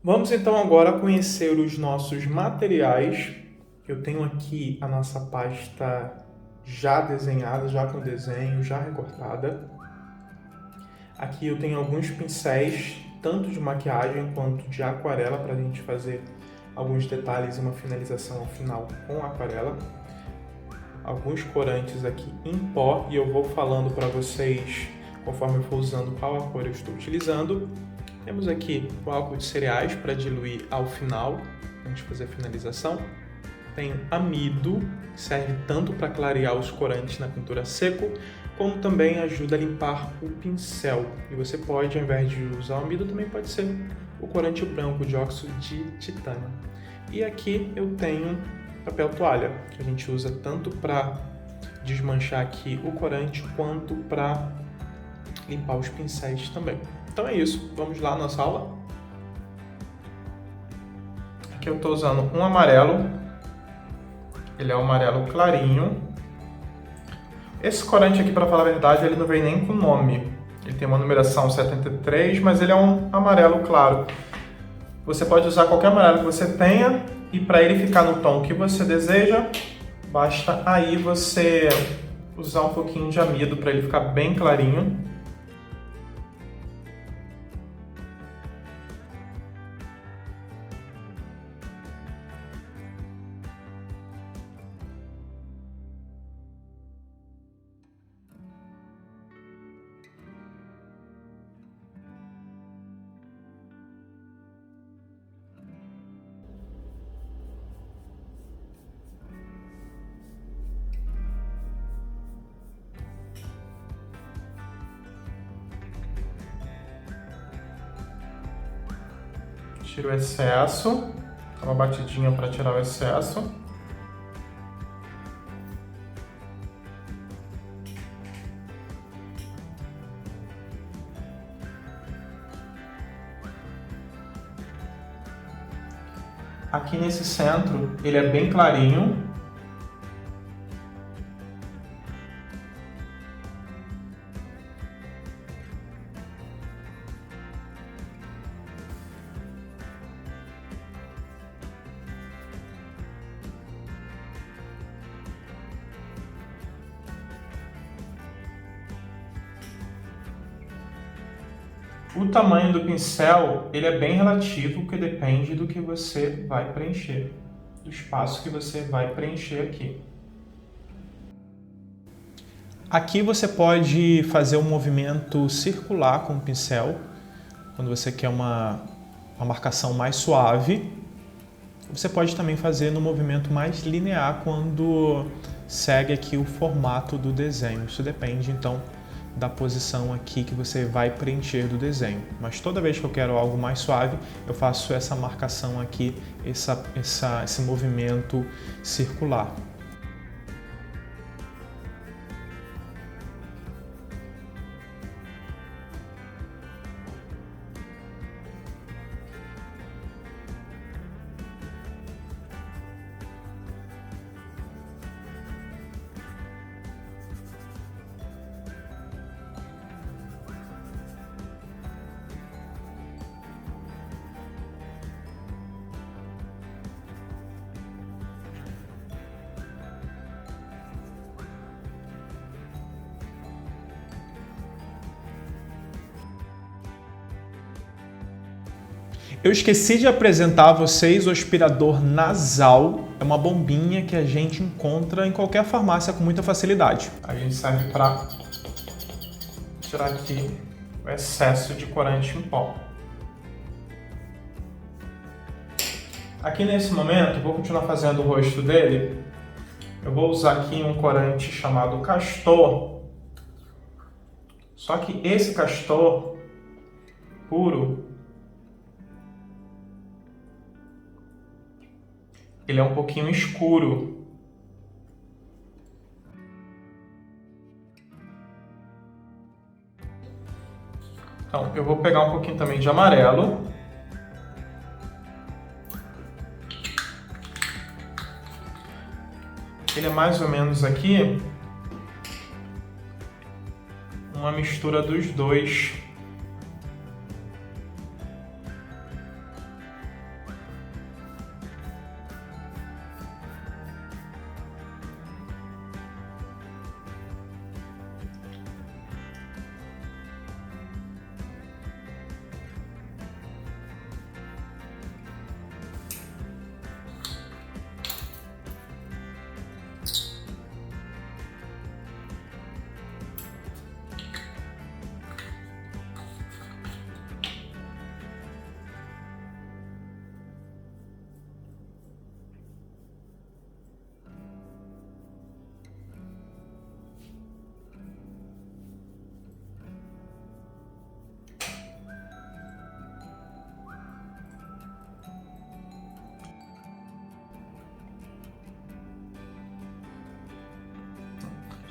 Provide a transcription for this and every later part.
Vamos então agora conhecer os nossos materiais. Eu tenho aqui a nossa pasta já desenhada, já com desenho, já recortada. Aqui eu tenho alguns pincéis, tanto de maquiagem quanto de aquarela, para a gente fazer alguns detalhes e uma finalização ao final com aquarela. Alguns corantes aqui em pó e eu vou falando para vocês conforme eu for usando qual a cor eu estou utilizando. Temos aqui o álcool de cereais para diluir ao final, antes de fazer a finalização. Tenho amido, que serve tanto para clarear os corantes na pintura seco, como também ajuda a limpar o pincel. E você pode, ao invés de usar o amido, também pode ser o corante branco de óxido de titânio. E aqui eu tenho papel toalha, que a gente usa tanto para desmanchar aqui o corante, quanto para limpar os pincéis também. Então é isso, vamos lá na nossa aula. Aqui eu estou usando um amarelo, ele é um amarelo clarinho. Esse corante aqui, para falar a verdade, ele não vem nem com nome. Ele tem uma numeração 73, mas ele é um amarelo claro. Você pode usar qualquer amarelo que você tenha, e para ele ficar no tom que você deseja, basta aí você usar um pouquinho de amido para ele ficar bem clarinho. Tiro o excesso, dá uma batidinha para tirar o excesso. Aqui nesse centro, ele é bem clarinho. O tamanho do pincel, ele é bem relativo, porque depende do que você vai preencher, do espaço que você vai preencher aqui. Aqui você pode fazer um movimento circular com o pincel, quando você quer uma marcação mais suave. Você pode também fazer no movimento mais linear, quando segue aqui o formato do desenho. Isso depende, então, da posição aqui que você vai preencher do desenho. Mas toda vez que eu quero algo mais suave, eu faço essa marcação aqui, esse movimento circular. Eu esqueci de apresentar a vocês o aspirador nasal. É uma bombinha que a gente encontra em qualquer farmácia com muita facilidade. A gente serve para tirar aqui o excesso de corante em pó. Aqui nesse momento, eu vou continuar fazendo o rosto dele. Eu vou usar aqui um corante chamado Castor. Só que esse Castor puro, ele é um pouquinho escuro. Então, eu vou pegar um pouquinho também de amarelo. Ele é mais ou menos aqui uma mistura dos dois.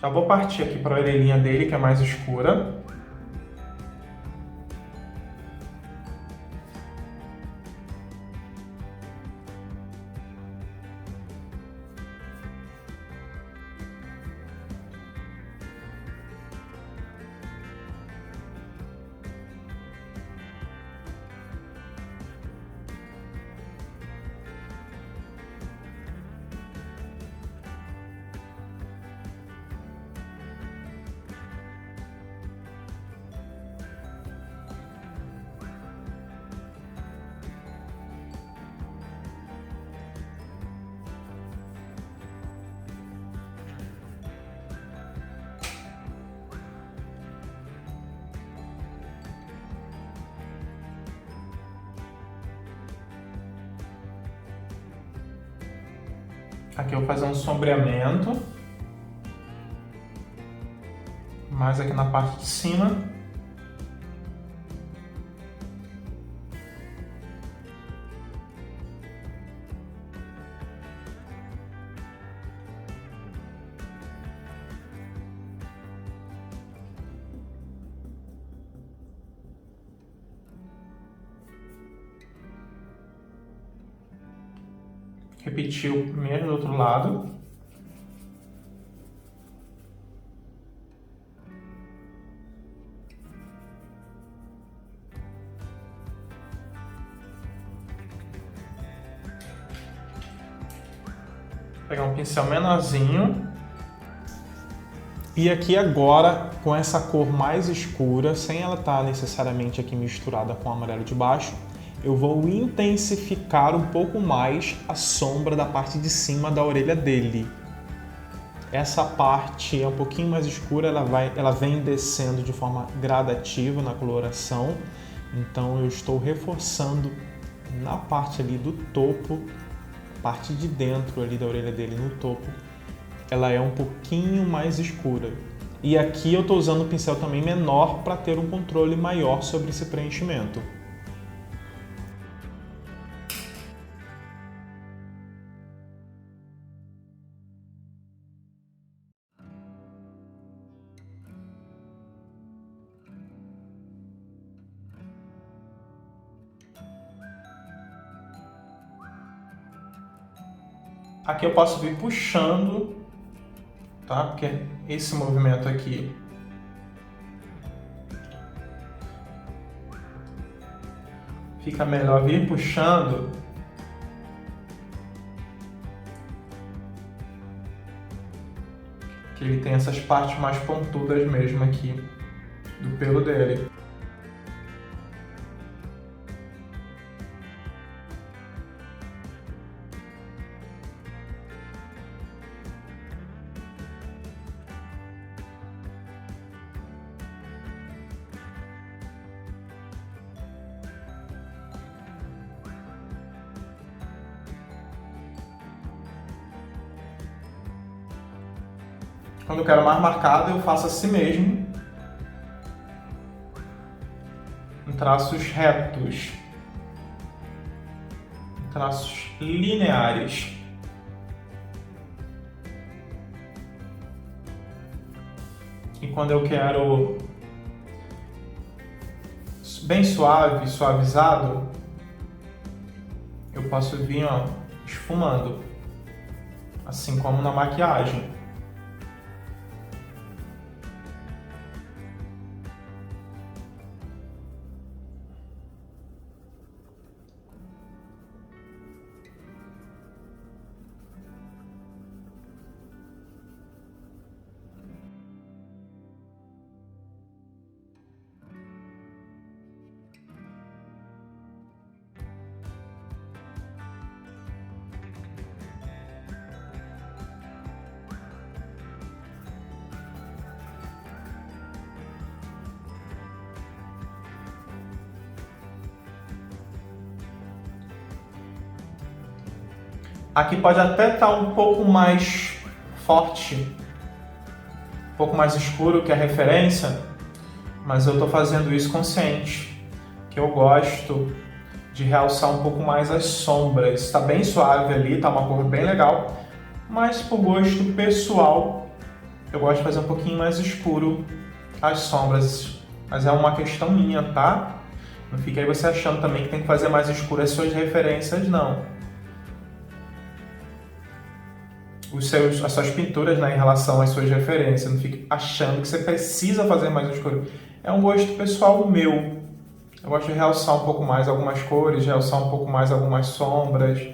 Já vou partir aqui para a orelhinha dele, que é mais escura. Aqui eu vou fazer um sombreamento, mais aqui na parte de cima. Repetir o primeiro do outro lado. Pegar um pincel menorzinho. E aqui agora, com essa cor mais escura, sem ela estar necessariamente aqui misturada com o amarelo de baixo, eu vou intensificar um pouco mais a sombra da parte de cima da orelha dele. Essa parte é um pouquinho mais escura, ela vem descendo de forma gradativa na coloração, então eu estou reforçando na parte ali do topo, parte de dentro ali da orelha dele no topo, ela é um pouquinho mais escura. E aqui eu estou usando um pincel também menor para ter um controle maior sobre esse preenchimento. Aqui eu posso vir puxando, tá? Porque esse movimento aqui fica melhor vir puxando. Que ele tem essas partes mais pontudas mesmo aqui do pelo dele. Quando eu quero mais marcado, eu faço assim mesmo, em traços retos, em traços lineares. E quando eu quero bem suave, suavizado, eu posso vir, ó, esfumando, assim como na maquiagem. Aqui pode até estar um pouco mais forte, um pouco mais escuro que a referência, mas eu estou fazendo isso consciente, que eu gosto de realçar um pouco mais as sombras. Está bem suave ali, está uma cor bem legal, mas por gosto pessoal eu gosto de fazer um pouquinho mais escuro as sombras, mas é uma questão minha, tá? Não fica aí você achando também que tem que fazer mais escuro as suas referências, não. As suas pinturas, né, em relação às suas referências, não fique achando que você precisa fazer mais escuro. É um gosto pessoal meu. Eu gosto de realçar um pouco mais algumas cores, realçar um pouco mais algumas sombras.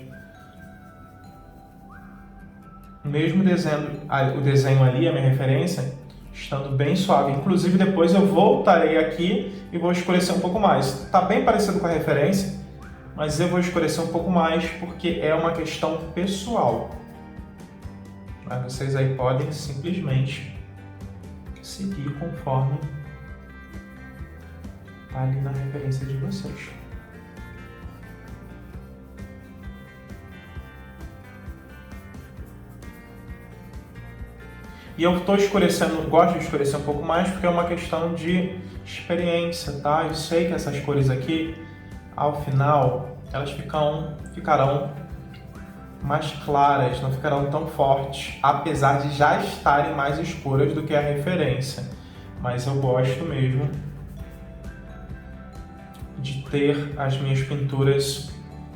Mesmo o desenho ali, a minha referência, estando bem suave. Inclusive, depois eu voltarei aqui e vou escurecer um pouco mais. Está bem parecido com a referência, mas eu vou escurecer um pouco mais porque é uma questão pessoal. Mas vocês aí podem simplesmente seguir conforme está ali na referência de vocês. E eu estou escurecendo, gosto de escurecer um pouco mais porque é uma questão de experiência, tá? Eu sei que essas cores aqui, ao final, elas ficarão mais claras, não ficarão tão fortes, apesar de já estarem mais escuras do que a referência. Mas eu gosto mesmo de ter as minhas pinturas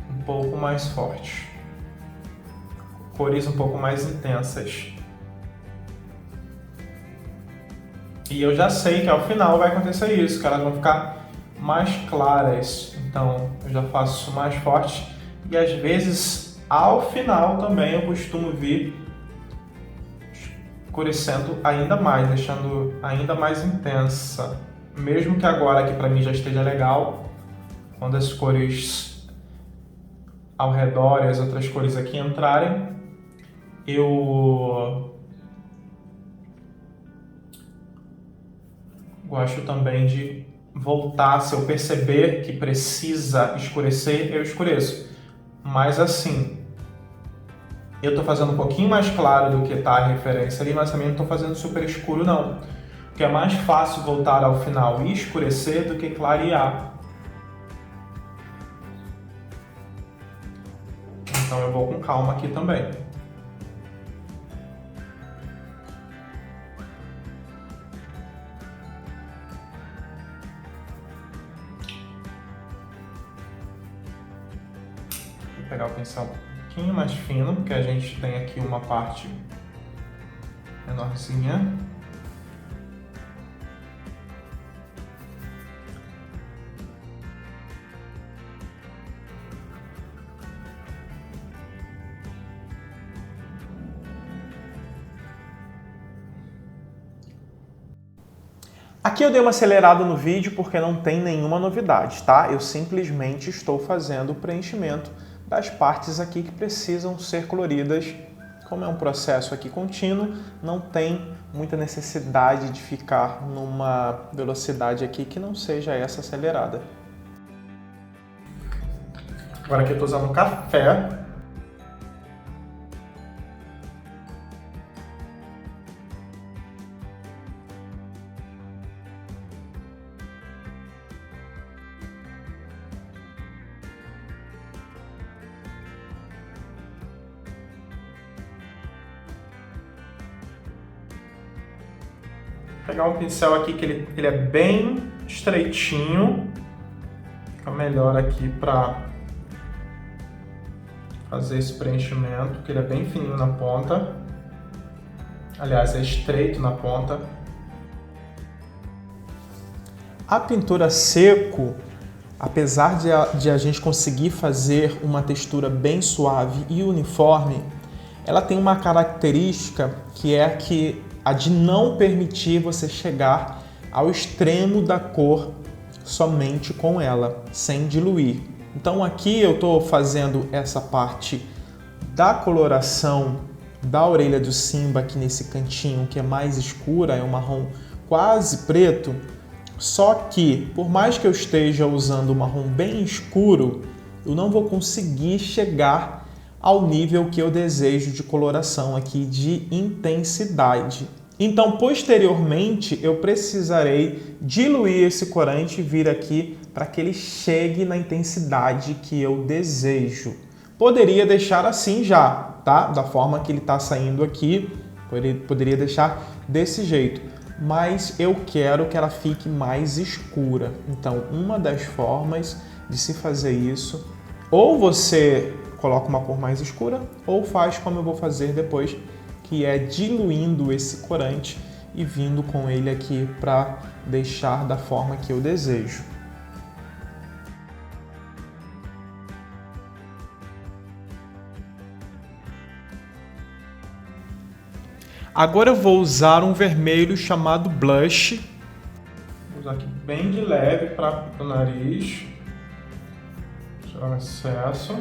um pouco mais fortes, cores um pouco mais intensas. E eu já sei que ao final vai acontecer isso, que elas vão ficar mais claras. Então eu já faço isso mais forte e às vezes ao final também eu costumo vir escurecendo ainda mais, deixando ainda mais intensa. Mesmo que agora aqui para mim já esteja legal, quando as cores ao redor e as outras cores aqui entrarem, eu gosto também de voltar, se eu perceber que precisa escurecer, eu escureço. Mas assim, eu estou fazendo um pouquinho mais claro do que está a referência ali, mas também não estou fazendo super escuro não. Porque é mais fácil voltar ao final e escurecer do que clarear. Então eu vou com calma aqui também. Vou pegar o pincel um pouquinho mais fino, porque a gente tem aqui uma parte menorzinha. Aqui eu dei uma acelerada no vídeo porque não tem nenhuma novidade, tá? Eu simplesmente estou fazendo o preenchimento das partes aqui que precisam ser coloridas. Como é um processo aqui contínuo, não tem muita necessidade de ficar numa velocidade aqui que não seja essa acelerada. Agora aqui eu estou usando café. Vou pegar um pincel aqui que ele é bem estreitinho, fica melhor aqui para fazer esse preenchimento, porque ele é bem fininho na ponta, aliás, é estreito na ponta. A pintura seco, apesar de a gente conseguir fazer uma textura bem suave e uniforme, ela tem uma característica que é a de não permitir você chegar ao extremo da cor somente com ela, sem diluir. Então aqui eu estou fazendo essa parte da coloração da orelha do Simba aqui nesse cantinho que é mais escura, é um marrom quase preto, só que por mais que eu esteja usando um marrom bem escuro, eu não vou conseguir chegar ao nível que eu desejo de coloração aqui, de intensidade. Então, posteriormente, eu precisarei diluir esse corante e vir aqui para que ele chegue na intensidade que eu desejo. Poderia deixar assim já, tá? Da forma que ele está saindo aqui, Poderia deixar desse jeito, mas eu quero que ela fique mais escura. Então, uma das formas de se fazer isso, ou você coloca uma cor mais escura, ou faz como eu vou fazer depois, que é diluindo esse corante e vindo com ele aqui para deixar da forma que eu desejo. Agora eu vou usar um vermelho chamado blush. Vou usar aqui bem de leve para o nariz. Tirar o excesso.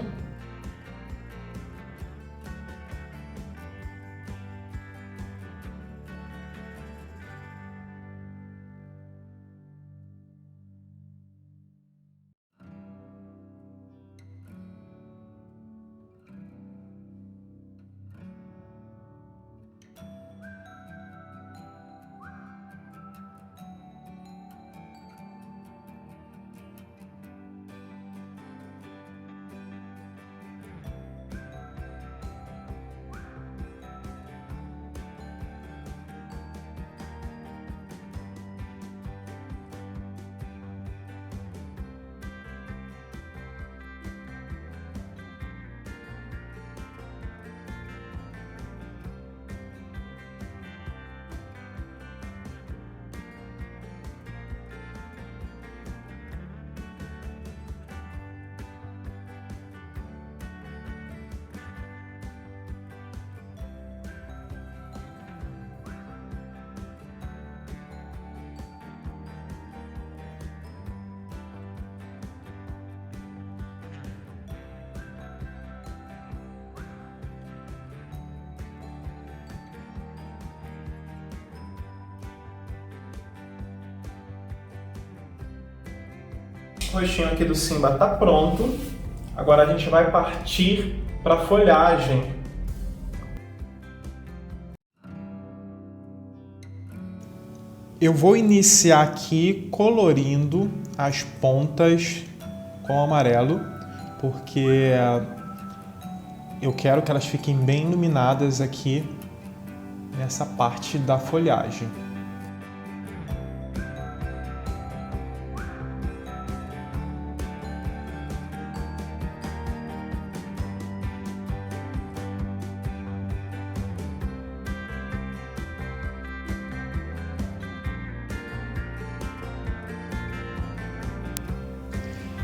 O rostinho aqui do Simba está pronto. Agora a gente vai partir para a folhagem. Eu vou iniciar aqui colorindo as pontas com amarelo, porque eu quero que elas fiquem bem iluminadas aqui nessa parte da folhagem.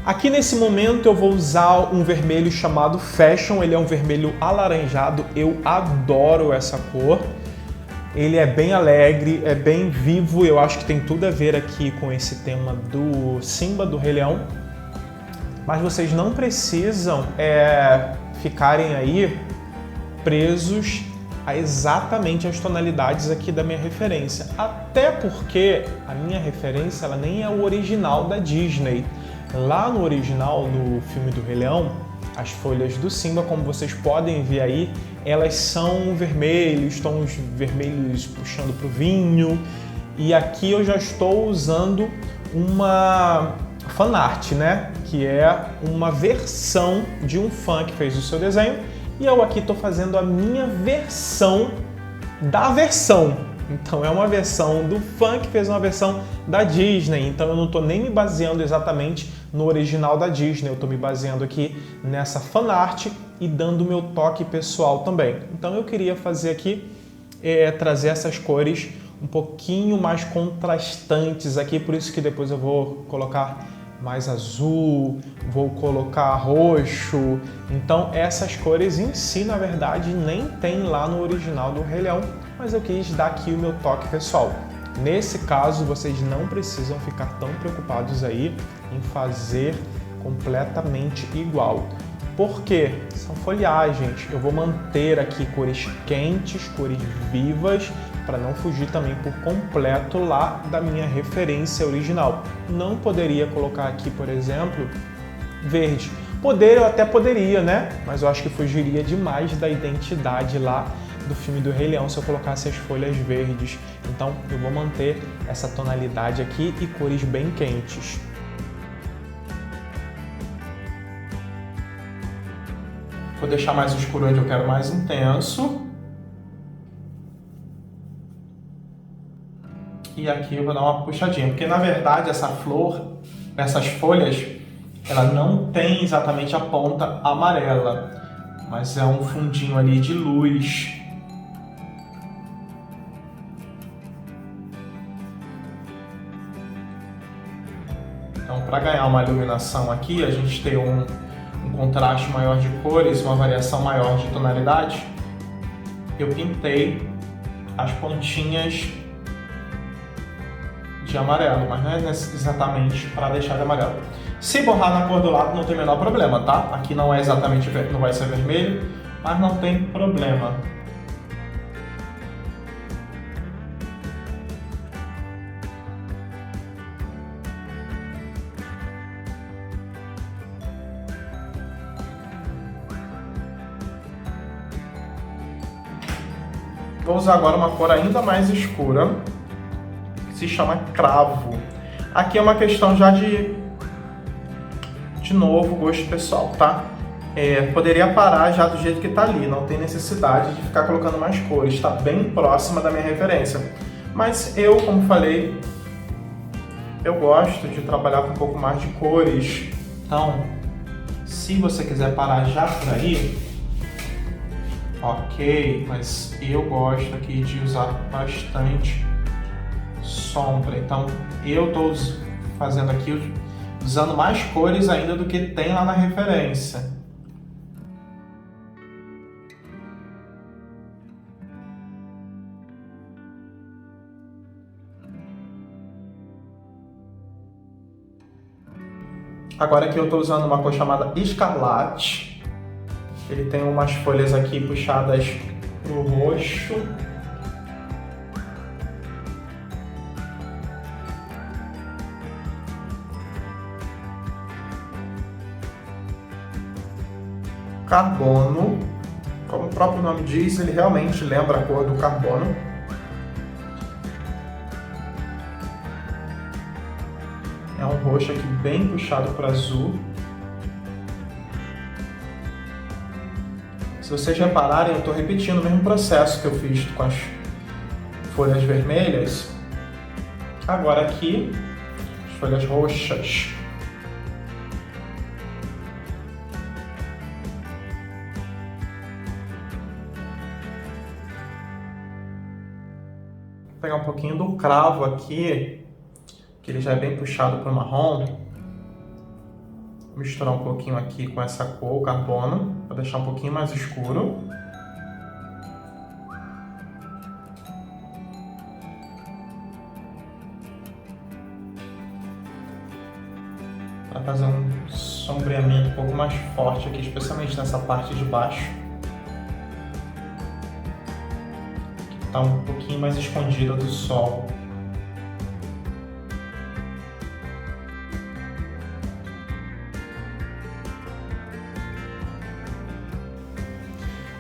Aqui nesse momento eu vou usar um vermelho chamado Fashion, ele é um vermelho alaranjado, eu adoro essa cor. Ele é bem alegre, é bem vivo, eu acho que tem tudo a ver aqui com esse tema do Simba, do Rei Leão. Mas vocês não precisam ficarem aí presos a exatamente as tonalidades aqui da minha referência. Até porque a minha referência ela nem é o original da Disney. Lá no original, no filme do Rei Leão, as folhas do Simba, como vocês podem ver aí, elas são vermelhos, tons vermelhos puxando para o vinho. E aqui eu já estou usando uma fanart, né? Que é uma versão de um fã que fez o seu desenho. E eu aqui estou fazendo a minha versão da versão. Então é uma versão do fã que fez uma versão da Disney. Então eu não estou nem me baseando exatamente no original da Disney. Eu estou me baseando aqui nessa fanart e dando o meu toque pessoal também. Então eu queria fazer aqui, trazer essas cores um pouquinho mais contrastantes aqui. Por isso que depois eu vou colocar mais azul, vou colocar roxo. Então essas cores em si, na verdade, nem tem lá no original do Rei Leão, mas eu quis dar aqui o meu toque pessoal. Nesse caso, vocês não precisam ficar tão preocupados aí em fazer completamente igual. Porque são folhagens, eu vou manter aqui cores quentes, cores vivas, para não fugir também por completo lá da minha referência original. Não poderia colocar aqui, por exemplo, verde. Eu até poderia, né? Mas eu acho que fugiria demais da identidade lá do filme do Rei Leão se eu colocasse as folhas verdes. Então eu vou manter essa tonalidade aqui e cores bem quentes. Vou deixar mais escuro onde eu quero mais intenso. E aqui eu vou dar uma puxadinha, porque na verdade essa flor, essas folhas, ela não tem exatamente a ponta amarela, mas é um fundinho ali de luz. Então, para ganhar uma iluminação aqui, a gente tem um contraste maior de cores, uma variação maior de tonalidade. Eu pintei as pontinhas de amarelo, mas não é exatamente para deixar de amarelo. Se borrar na cor do lado não tem o menor problema, tá? Aqui não é exatamente, não vai ser vermelho, mas não tem problema. Vou usar agora uma cor ainda mais escura, que se chama cravo. Aqui é uma questão já de novo, gosto pessoal, tá? Poderia parar já do jeito que tá ali, não tem necessidade de ficar colocando mais cores, está bem próxima da minha referência. Mas eu, como falei, eu gosto de trabalhar com um pouco mais de cores. Então, se você quiser parar já por aí, ok, mas eu gosto aqui de usar bastante sombra. Então, eu estou fazendo aqui, usando mais cores ainda do que tem lá na referência. Agora aqui eu estou usando uma cor chamada escarlate. Ele tem umas folhas aqui puxadas para o roxo. Carbono, como o próprio nome diz, ele realmente lembra a cor do carbono. É um roxo aqui bem puxado para azul. Se vocês repararem, eu estou repetindo o mesmo processo que eu fiz com as folhas vermelhas. Agora aqui, as folhas roxas. Vou pegar um pouquinho do cravo aqui, que ele já é bem puxado para o marrom. Misturar um pouquinho aqui com essa cor, o carbono, para deixar um pouquinho mais escuro. Para fazer um sombreamento um pouco mais forte aqui, especialmente nessa parte de baixo. Que está um pouquinho mais escondida do sol.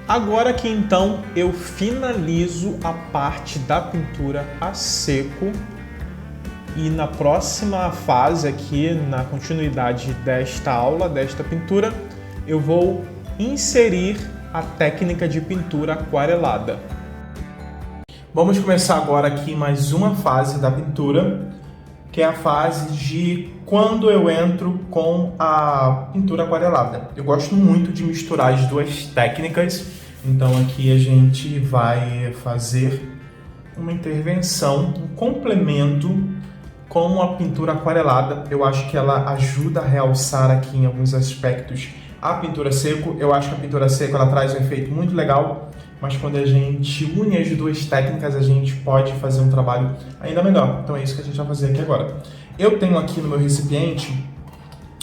Agora que então eu finalizo a parte da pintura a seco e na próxima fase aqui, na continuidade desta aula, desta pintura, eu vou inserir a técnica de pintura aquarelada. Vamos começar agora aqui mais uma fase da pintura, que é a fase de quando eu entro com a pintura aquarelada. Eu gosto muito de misturar as duas técnicas, então aqui a gente vai fazer uma intervenção, um complemento com a pintura aquarelada. Eu acho que ela ajuda a realçar aqui em alguns aspectos a pintura seco. Eu acho que a pintura seco ela traz um efeito muito legal, mas quando a gente une as duas técnicas, a gente pode fazer um trabalho ainda melhor. Então é isso que a gente vai fazer aqui agora. Eu tenho aqui no meu recipiente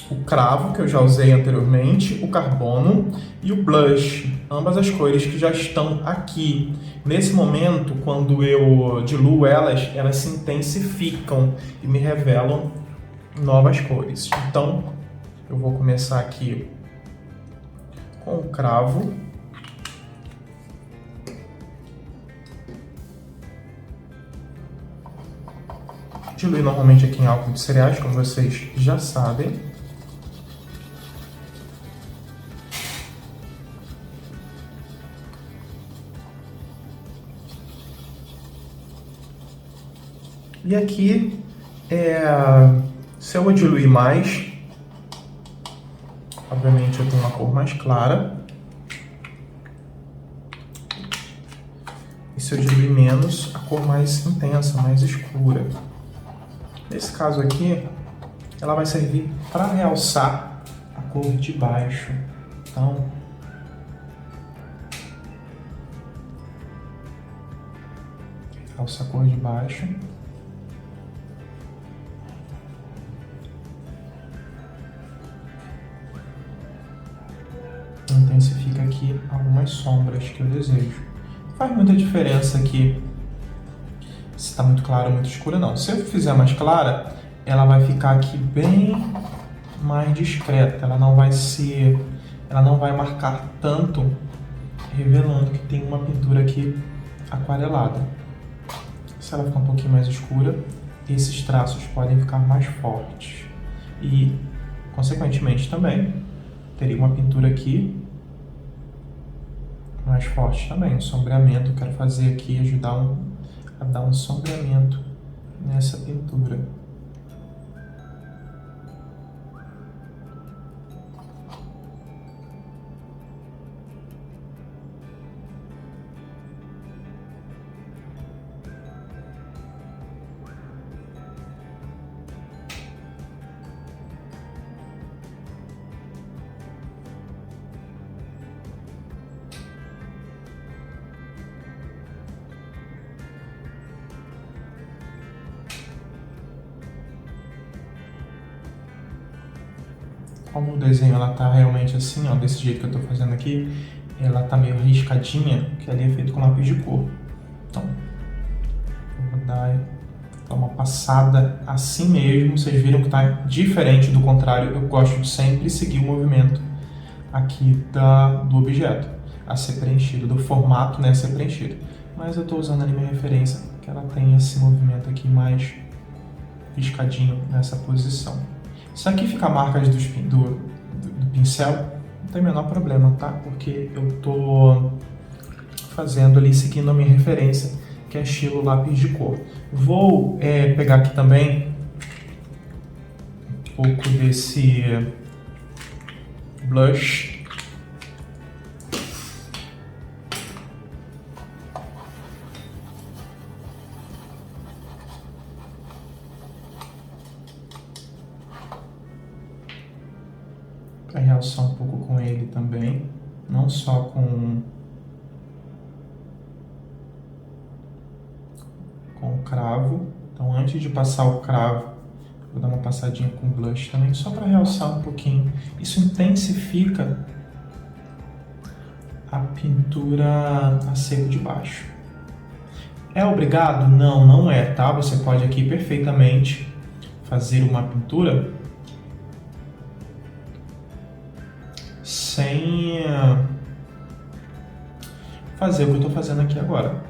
o cravo, que eu já usei anteriormente, o carbono e o blush, ambas as cores que já estão aqui. Nesse momento, quando eu diluo elas, elas se intensificam e me revelam novas cores. Então, eu vou começar aqui com o cravo. Dilui normalmente aqui em álcool de cereais, como vocês já sabem. E aqui, se eu diluir mais, obviamente eu tenho uma cor mais clara. E se eu diluir menos, a cor mais intensa, mais escura. Nesse caso aqui, ela vai servir para realçar a cor de baixo. Então, realça a cor de baixo. Intensifica aqui algumas sombras que eu desejo. Não faz muita diferença aqui se está muito clara ou muito escura, não. Se eu fizer mais clara, ela vai ficar aqui bem mais discreta. Ela não vai marcar tanto, revelando que tem uma pintura aqui aquarelada. Se ela ficar um pouquinho mais escura, esses traços podem ficar mais fortes. E, consequentemente, também teria uma pintura aqui mais forte também. Um sombreamento, eu quero fazer aqui, ajudar a dar um sombreamento nessa pintura. Como o desenho ela tá realmente assim, ó, desse jeito que eu tô fazendo aqui, ela tá meio riscadinha, que ali é feito com lápis de cor. Então, eu vou dar uma passada assim mesmo. Vocês viram que tá diferente do contrário. Eu gosto de sempre seguir o movimento aqui do objeto a ser preenchido, do formato, né, a ser preenchido. Mas eu tô usando ali minha referência, que ela tem esse movimento aqui mais riscadinho nessa posição. Isso aqui fica marcas do pincel, não tem o menor problema, tá? Porque eu tô fazendo ali, seguindo a minha referência, que é estilo lápis de cor. Vou pegar aqui também um pouco desse blush. Para realçar um pouco com ele também, não só com o cravo. Então, antes de passar o cravo, vou dar uma passadinha com blush também, só para realçar um pouquinho. Isso intensifica a pintura a seco de baixo. É obrigado? Não, não é, tá? Você pode aqui perfeitamente fazer uma pintura sem fazer o que eu estou fazendo aqui agora.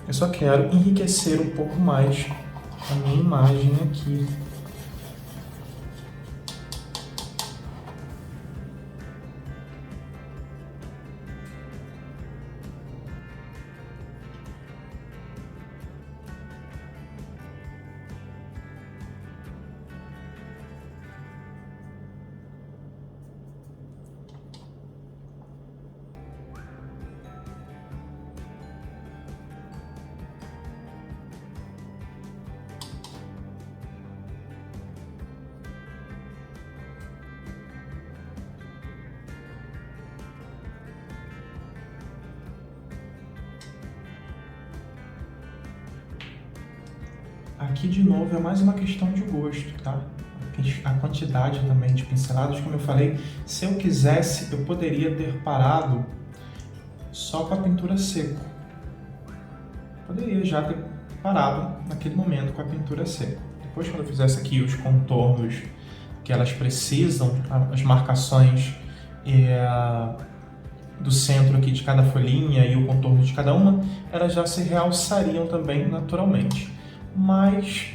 Eu só quero enriquecer um pouco mais a minha imagem aqui. Aqui, de novo, é mais uma questão de gosto, tá? A quantidade também de pinceladas, como eu falei, se eu quisesse, eu poderia ter parado só com a pintura seco. Poderia já ter parado naquele momento com a pintura seco. Depois, quando eu fizesse aqui os contornos que elas precisam, as marcações do centro aqui de cada folhinha e o contorno de cada uma, elas já se realçariam também naturalmente. Mas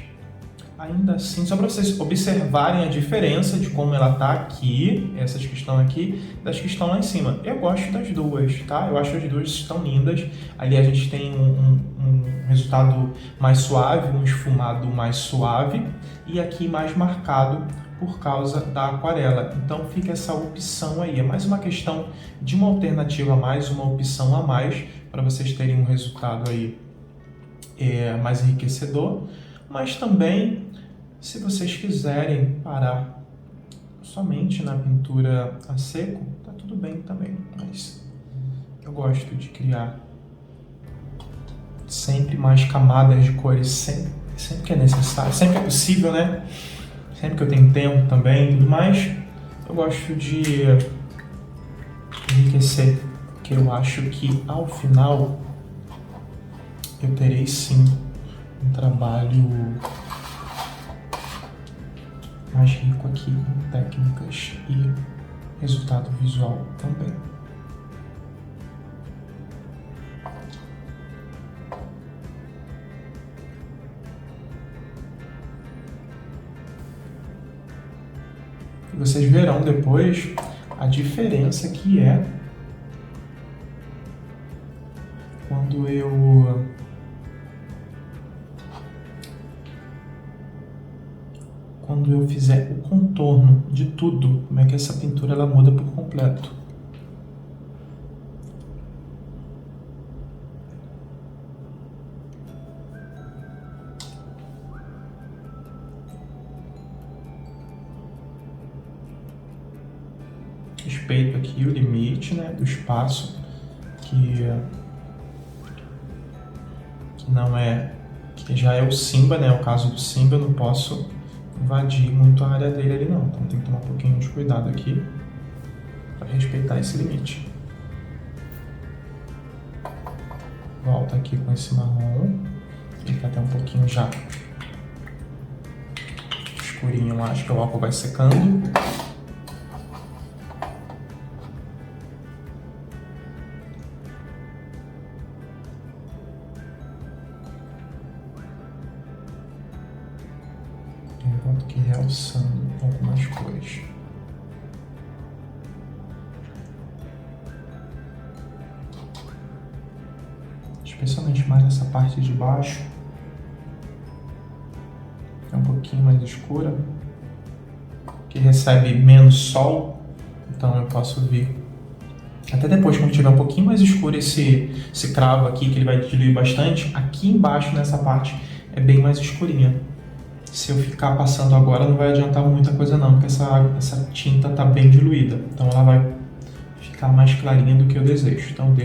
ainda assim, só para vocês observarem a diferença de como ela tá aqui, essas que estão aqui, das que estão lá em cima. Eu gosto das duas, tá? Eu acho que as duas estão lindas. Ali a gente tem um resultado mais suave, um esfumado mais suave, e aqui mais marcado por causa da aquarela. Então fica essa opção aí. É mais uma questão de uma alternativa a mais, uma opção a mais, para vocês terem um resultado aí mais enriquecedor. Mas também, se vocês quiserem parar somente na pintura a seco, tá tudo bem também. Mas eu gosto de criar sempre mais camadas de cores, sempre que é necessário, sempre que é possível, né? Sempre que eu tenho tempo também e tudo mais, eu gosto de enriquecer, porque eu acho que ao final eu terei sim um trabalho mais rico aqui em técnicas e resultado visual também. E vocês verão depois a diferença que é quando eu fizer o contorno de tudo, como é que essa pintura ela muda por completo. Respeito aqui o limite, né, do espaço que não é, que já é o Simba, né, o caso do Simba, eu não posso invadir muito a área dele ali não, então tem que tomar um pouquinho de cuidado aqui para respeitar esse limite. Volta aqui com esse marrom, ele tá até um pouquinho já escurinho, acho que o álcool vai secando. Enquanto que realçando algumas cores. Especialmente mais nessa parte de baixo, é um pouquinho mais escura, que recebe menos sol, então eu posso vir até depois, quando tiver um pouquinho mais escuro esse cravo aqui, que ele vai diluir bastante, aqui embaixo nessa parte é bem mais escurinha. Se eu ficar passando agora não vai adiantar muita coisa não, porque essa tinta está bem diluída, então ela vai ficar mais clarinha do que eu desejo. Então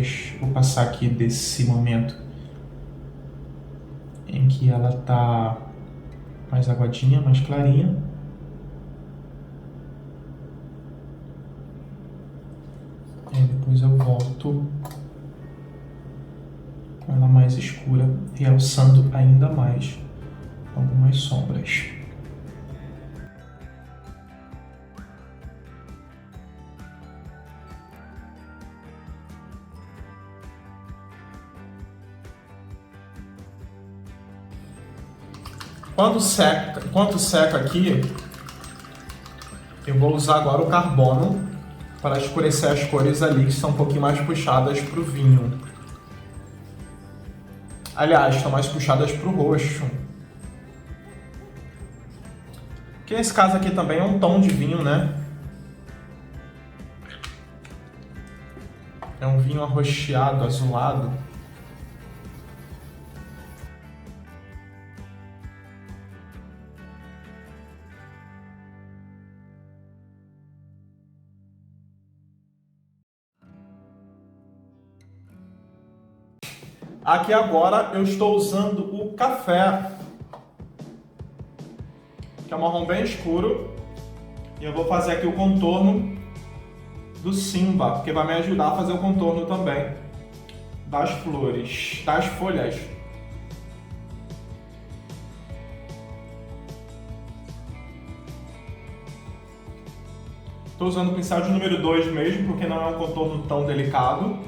vou passar aqui desse momento em que ela está mais aguadinha, mais clarinha. E depois eu volto com ela mais escura, realçando ainda mais algumas sombras. Enquanto seca aqui, eu vou usar agora o carbono para escurecer as cores ali que estão um pouquinho mais puxadas para o vinho. Aliás, estão mais puxadas para o roxo. Que nesse caso aqui também é um tom de vinho, né? É um vinho arroxeado, azulado. Aqui agora eu estou usando o café, que é um marrom bem escuro, e eu vou fazer aqui o contorno do Simba, porque vai me ajudar a fazer o contorno também das flores, das folhas. Estou usando o pincel de número 2 mesmo, porque não é um contorno tão delicado.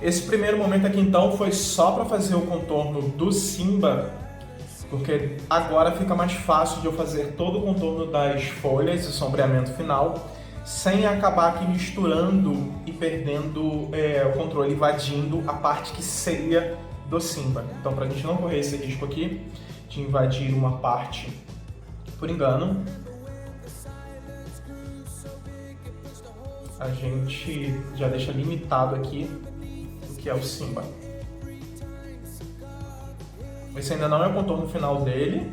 Esse primeiro momento aqui então foi só para fazer o contorno do Simba, porque agora fica mais fácil de eu fazer todo o contorno das folhas e sombreamento final, sem acabar aqui misturando e perdendo o controle, invadindo a parte que seria do Simba. Então, para a gente não correr esse risco aqui de invadir uma parte por engano, a gente já deixa limitado aqui o que é o Simba. Esse ainda não é o contorno final dele.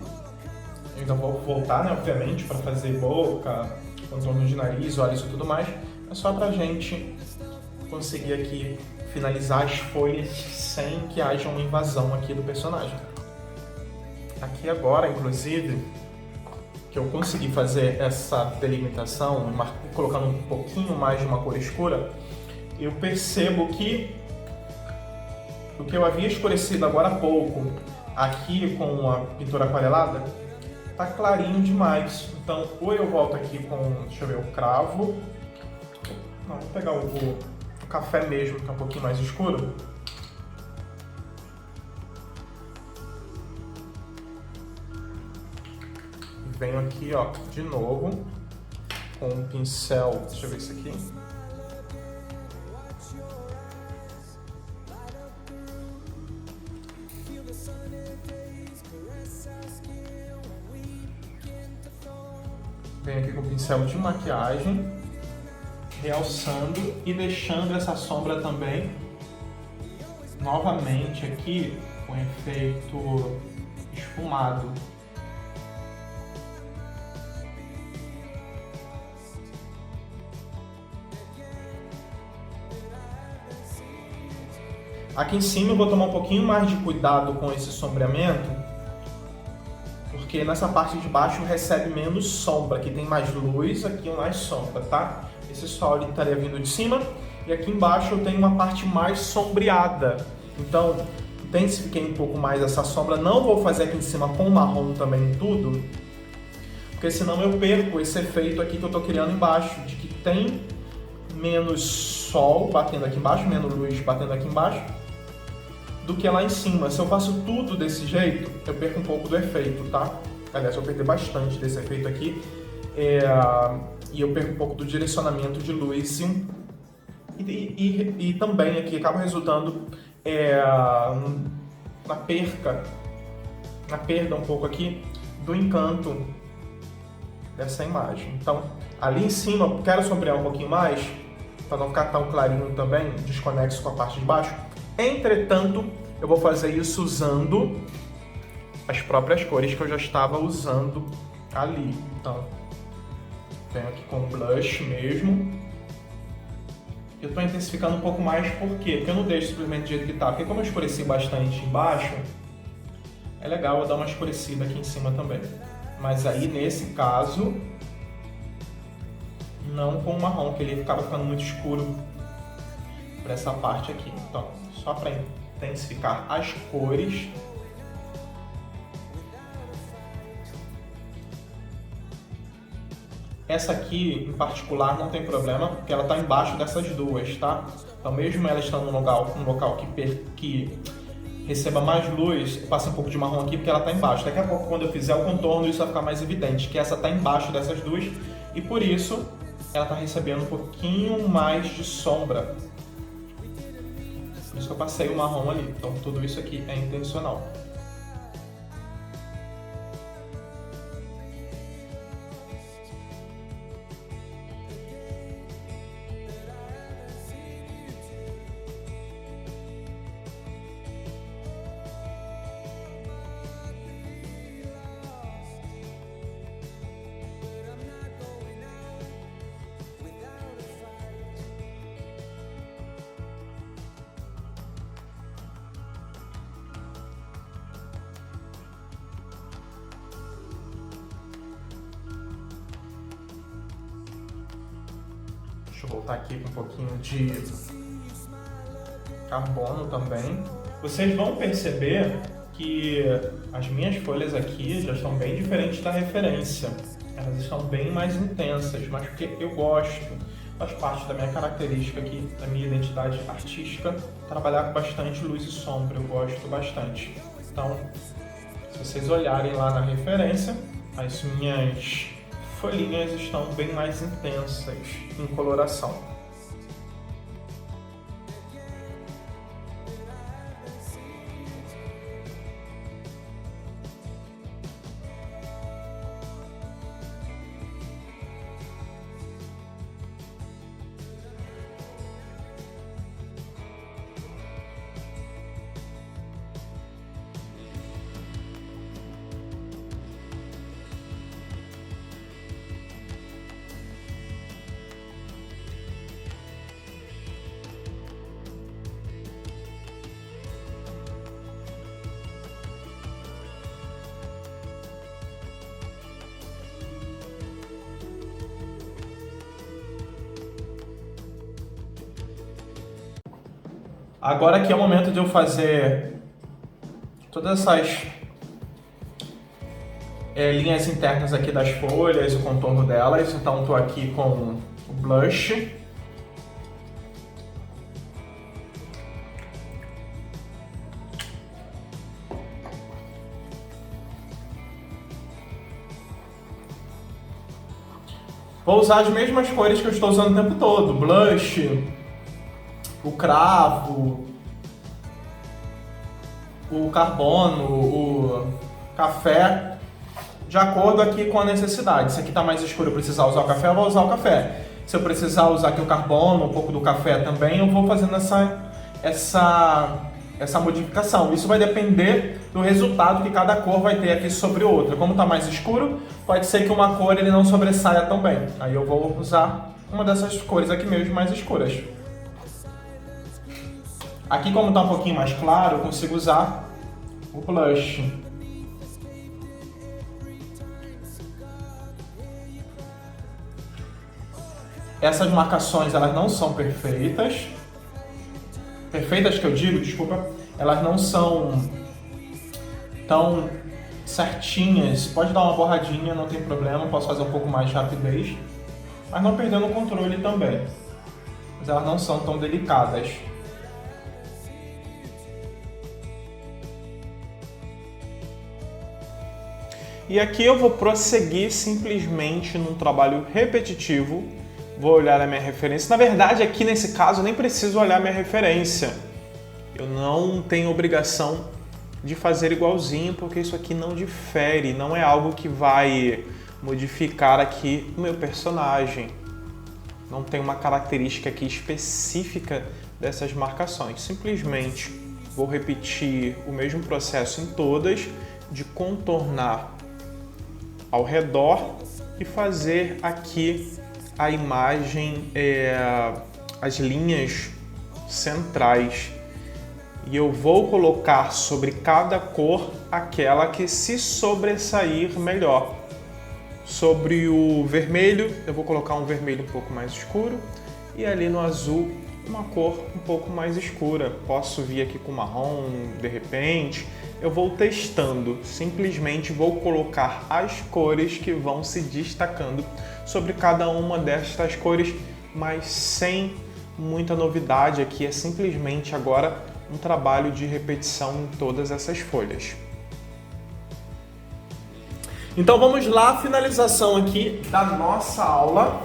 Eu ainda vou voltar, né, obviamente, para fazer boca, contorno de nariz, olhos e tudo mais. É só pra gente conseguir aqui finalizar as folhas sem que haja uma invasão aqui do personagem. Aqui agora, inclusive, que eu consegui fazer essa delimitação, colocando um pouquinho mais de uma cor escura, eu percebo que o que eu havia escurecido agora há pouco, aqui com a pintura aquarelada, tá clarinho demais. Então, ou eu volto aqui com, deixa eu ver, o cravo. Não, vou pegar o café mesmo, que é um pouquinho mais escuro. Venho aqui, ó, de novo, com um pincel, deixa eu ver isso aqui. Venho aqui com o pincel de maquiagem, realçando e deixando essa sombra também, novamente aqui, com efeito esfumado. Aqui em cima eu vou tomar um pouquinho mais de cuidado com esse sombreamento, porque nessa parte de baixo recebe menos sombra, aqui tem mais luz, aqui mais sombra, tá? Esse sol ele estaria vindo de cima, e aqui embaixo eu tenho uma parte mais sombreada, então intensifiquei um pouco mais essa sombra. Não vou fazer aqui em cima com marrom também tudo, porque senão eu perco esse efeito aqui que eu tô criando embaixo, de que tem menos sol batendo aqui embaixo, menos luz batendo aqui embaixo, do que lá em cima. Se eu faço tudo desse jeito, eu perco um pouco do efeito, tá? Aliás, eu perder bastante desse efeito aqui, e eu perco um pouco do direcionamento de luz e também aqui acaba resultando na perda um pouco aqui do encanto dessa imagem. Então, ali em cima, eu quero sombrear um pouquinho mais, para não ficar tão clarinho também, desconexo com a parte de baixo. Entretanto, eu vou fazer isso usando as próprias cores que eu já estava usando ali. Então, venho aqui com o blush mesmo. Eu estou intensificando um pouco mais, por quê? Porque eu não deixo simplesmente do jeito que está. Porque como eu escureci bastante embaixo, é legal eu dar uma escurecida aqui em cima também. Mas aí, nesse caso, não com o marrom, que ele acaba ficando muito escuro para essa parte aqui. Então, só para intensificar as cores. Essa aqui, em particular, não tem problema, porque ela está embaixo dessas duas, tá? Então, mesmo ela estando num local que receba mais luz, eu passo um pouco de marrom aqui, porque ela está embaixo. Daqui a pouco, quando eu fizer o contorno, isso vai ficar mais evidente, que essa está embaixo dessas duas, e por isso ela está recebendo um pouquinho mais de sombra. Por isso que eu passei o marrom ali. Então, tudo isso aqui é intencional. Deixa eu voltar aqui com um pouquinho de carbono também. Vocês vão perceber que as minhas folhas aqui já estão bem diferentes da referência. Elas estão bem mais intensas, mas porque eu gosto. faz parte da minha característica aqui, da minha identidade artística, trabalhar com bastante luz e sombra, eu gosto bastante. Então, se vocês olharem lá na referência, as minhas folhinhas estão bem mais intensas em coloração. Agora aqui é o momento de eu fazer todas essas linhas internas aqui das folhas, o contorno delas. Então estou aqui com o blush. Vou usar as mesmas cores que eu estou usando o tempo todo, blush, o cravo, o carbono, o café, de acordo aqui com a necessidade. Se aqui está mais escuro e eu precisar usar o café, eu vou usar o café. Se eu precisar usar aqui o carbono, um pouco do café também, eu vou fazendo essa modificação. Isso vai depender do resultado que cada cor vai ter aqui sobre outra. Como está mais escuro, pode ser que uma cor ele não sobressaia tão bem. Aí eu vou usar uma dessas cores aqui mesmo mais escuras. Aqui, como está um pouquinho mais claro, eu consigo usar o blush. Essas marcações, elas não são perfeitas. Perfeitas que eu digo, desculpa. Elas não são tão certinhas. Pode dar uma borradinha, não tem problema. Posso fazer um pouco mais de rapidez. Mas não perdendo o controle também. Mas elas não são tão delicadas. E aqui eu vou prosseguir simplesmente num trabalho repetitivo. Vou olhar a minha referência. Na verdade, aqui nesse caso, eu nem preciso olhar a minha referência. Eu não tenho obrigação de fazer igualzinho, porque isso aqui não difere, não é algo que vai modificar aqui o meu personagem. Não tem uma característica aqui específica dessas marcações. Simplesmente vou repetir o mesmo processo em todas, de contornar ao redor e fazer aqui a imagem, as linhas centrais. E eu vou colocar sobre cada cor aquela que se sobressair melhor. Sobre o vermelho, eu vou colocar um vermelho um pouco mais escuro. E ali no azul, uma cor um pouco mais escura. Posso vir aqui com marrom, de repente. Eu vou testando, simplesmente vou colocar as cores que vão se destacando sobre cada uma destas cores, mas sem muita novidade aqui, é simplesmente agora um trabalho de repetição em todas essas folhas. Então vamos lá, finalização aqui da nossa aula.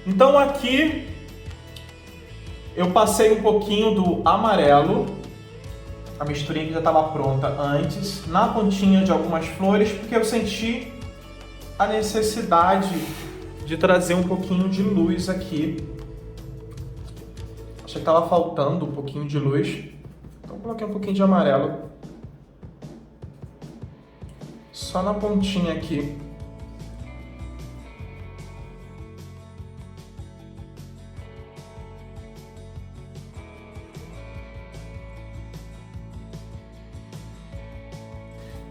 Então aqui eu passei um pouquinho do amarelo, a misturinha que já estava pronta antes, na pontinha de algumas flores, porque eu senti a necessidade de trazer um pouquinho de luz aqui. Achei que estava faltando um pouquinho de luz, então coloquei um pouquinho de amarelo. Só na pontinha aqui.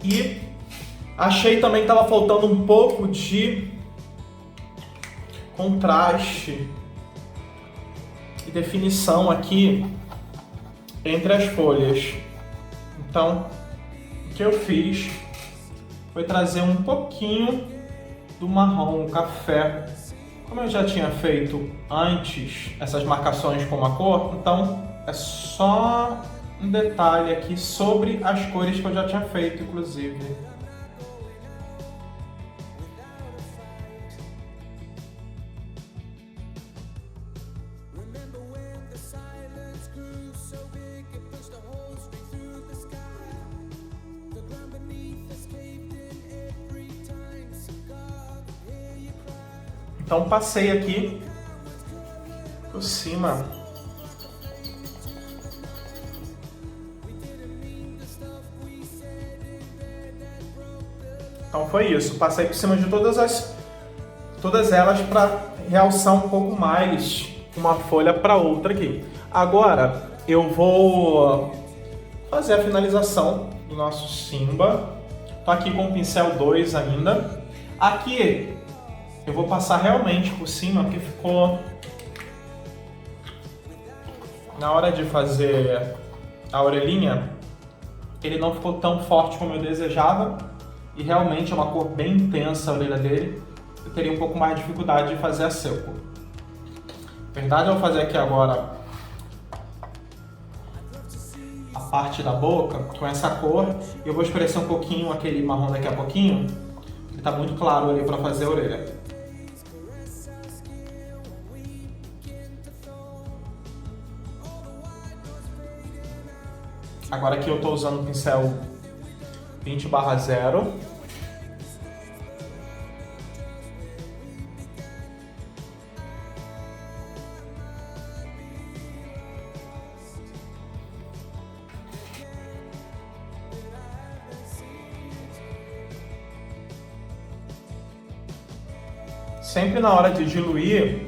E achei também que estava faltando um pouco de contraste e definição aqui entre as folhas. Então, o que eu fiz foi trazer um pouquinho do marrom café. Como eu já tinha feito antes essas marcações com uma cor, então é só um detalhe aqui sobre as cores que eu já tinha feito, inclusive. Então passei aqui por cima. Então foi isso, passei por cima de todas elas para realçar um pouco mais uma folha para outra aqui. Agora eu vou fazer a finalização do nosso Simba. Tô aqui com o pincel 2 ainda. Aqui eu vou passar realmente por cima, porque ficou... Na hora de fazer a orelhinha, ele não ficou tão forte como eu desejava. E realmente é uma cor bem intensa a orelha dele. Eu teria um pouco mais de dificuldade de fazer a seco. Na verdade, eu vou fazer aqui agora a parte da boca com essa cor. E eu vou escurecer um pouquinho aquele marrom daqui a pouquinho. Ele tá muito claro ali para fazer a orelha. Agora aqui eu estou usando o pincel 20/0. Sempre na hora de diluir,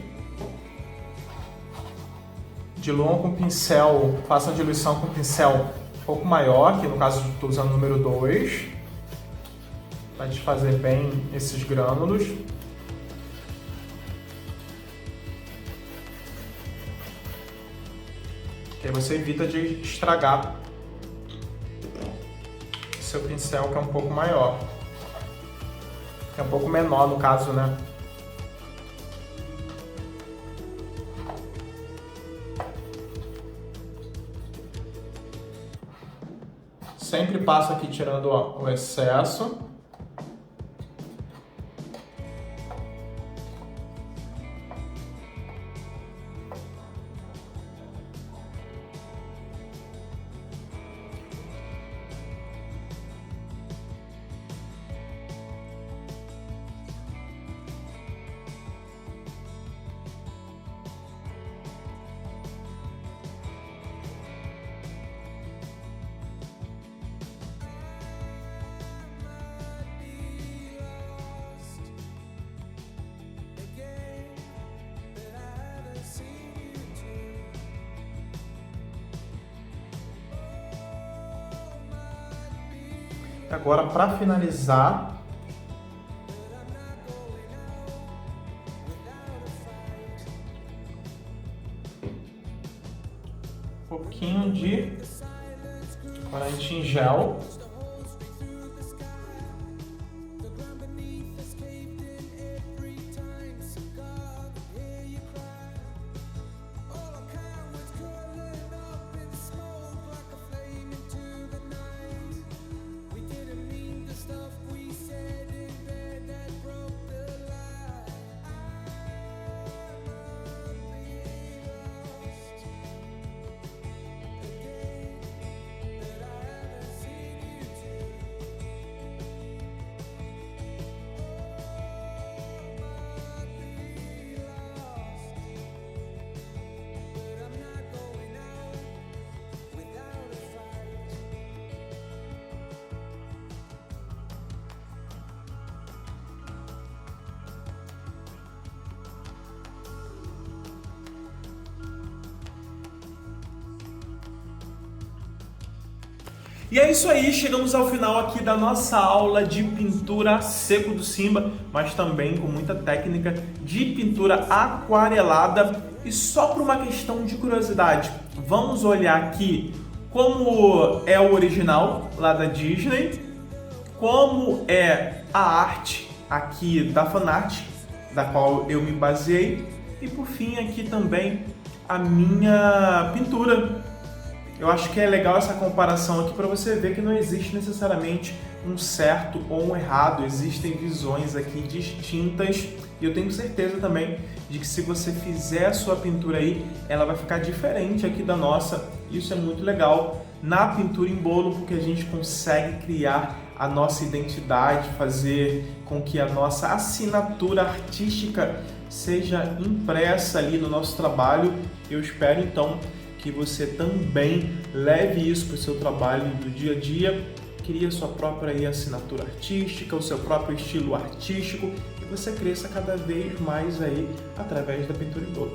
diluam com pincel, façam a diluição com pincel um pouco maior, que no caso estou usando o número 2, para desfazer bem esses grânulos. Que aí você evita de estragar seu pincel, que é um pouco maior. É um pouco menor no caso, né? Sempre passo aqui tirando o excesso. Agora, para finalizar, um pouquinho de corante em gel. E é isso aí, chegamos ao final aqui da nossa aula de pintura a seco do Simba, mas também com muita técnica de pintura aquarelada. E só por uma questão de curiosidade, vamos olhar aqui como é o original lá da Disney, como é a arte aqui da fanart, da qual eu me baseei, e por fim aqui também a minha pintura. Eu acho que é legal essa comparação aqui para você ver que não existe necessariamente um certo ou um errado, existem visões aqui distintas, e eu tenho certeza também de que se você fizer a sua pintura aí, ela vai ficar diferente aqui da nossa. Isso é muito legal na pintura em bolo, porque a gente consegue criar a nossa identidade, fazer com que a nossa assinatura artística seja impressa ali no nosso trabalho. Eu espero então que você também leve isso para o seu trabalho do dia a dia, crie a sua própria aí, assinatura artística, o seu próprio estilo artístico, e você cresça cada vez mais aí através da pintura em bolo.